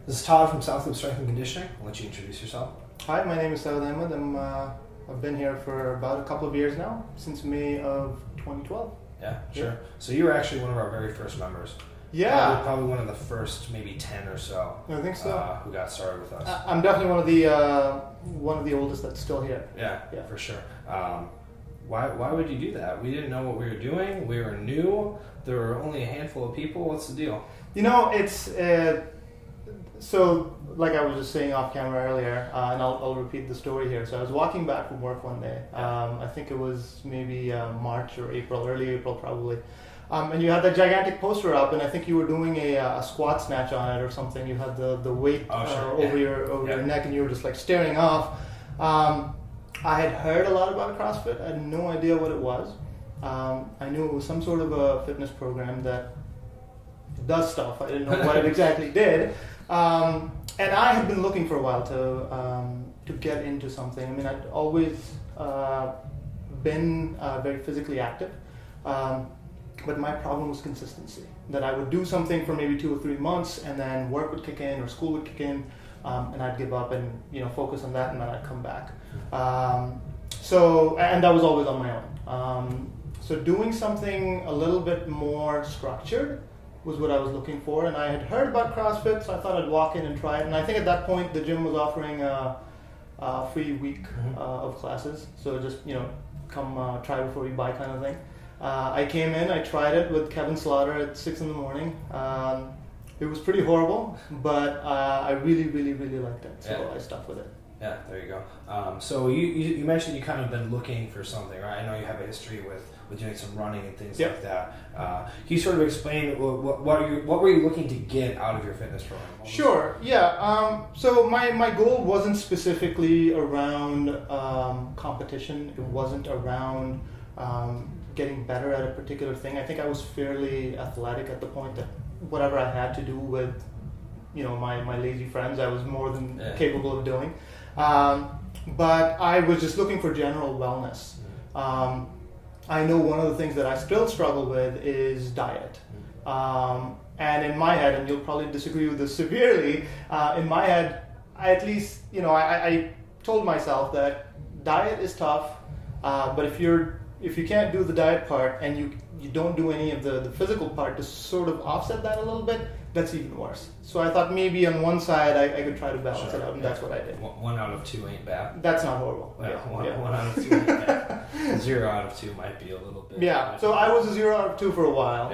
This is Todd from South Strength and Conditioning. I'll let you introduce yourself. Hi, my name is Saud. I've been here for about a couple of years now, since May of 2012. Yeah, sure. Yeah. So you were actually one of our very first members. Yeah. Probably one of the first maybe 10 or so. I think so. Who got started with us. I'm definitely one of the oldest that's still here. Yeah, for sure. Why would you do that? We didn't know what we were doing. We were new. There were only a handful of people. What's the deal? You know, it's so like I was just saying off camera earlier, and I'll repeat the story here. So I was walking back from work one day. I think it was maybe March or April, early April probably. And you had that gigantic poster up, and I think you were doing a squat snatch on it or something. You had the weight over your neck, and you were just like staring off. I had heard a lot about CrossFit. I had no idea what it was. I knew it was some sort of a fitness program that does stuff. I didn't know what it exactly did. And I had been looking for a while to get into something. I mean, I'd always been very physically active. But my problem was consistency. That I would do something for maybe 2 or 3 months, and then work would kick in or school would kick in, and I'd give up and focus on that, and then I'd come back. And that was always on my own. So doing something a little bit more structured was what I was looking for, and I had heard about CrossFit, so I thought I'd walk in and try it. And I think at that point the gym was offering a free week of classes, so just come try before you buy kind of thing. I came in, I tried it with Kevin Slaughter at 6 in the morning. It was pretty horrible, but I really, really, really liked it, so I stuck with it. Yeah, there you go. So you mentioned you kind of been looking for something, right? I know you have a history with doing some running and things like that. Can you sort of explain what were you looking to get out of your fitness program? Sure, yeah. So my goal wasn't specifically around competition. It wasn't around getting better at a particular thing. I think I was fairly athletic at the point that whatever I had to do with my lazy friends, I was more than capable of doing. But I was just looking for general wellness. I know one of the things that I still struggle with is diet. And in my head, and you'll probably disagree with this severely, in my head, I told myself that diet is tough, but if you can't do the diet part and you don't do any of the physical part to sort of offset that a little bit, that's even worse. So I thought maybe on one side I could try to balance it out, and that's what I did. 1 out of 2 ain't bad. That's not horrible. One out of 2 ain't bad. 0 out of 2 might be a little bit. Yeah, so I was a 0 out of 2 for a while,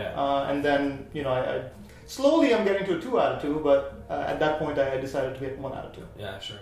and then I slowly I'm getting to a 2 out of 2, but at that point I decided to get 1 out of 2. Yeah, sure.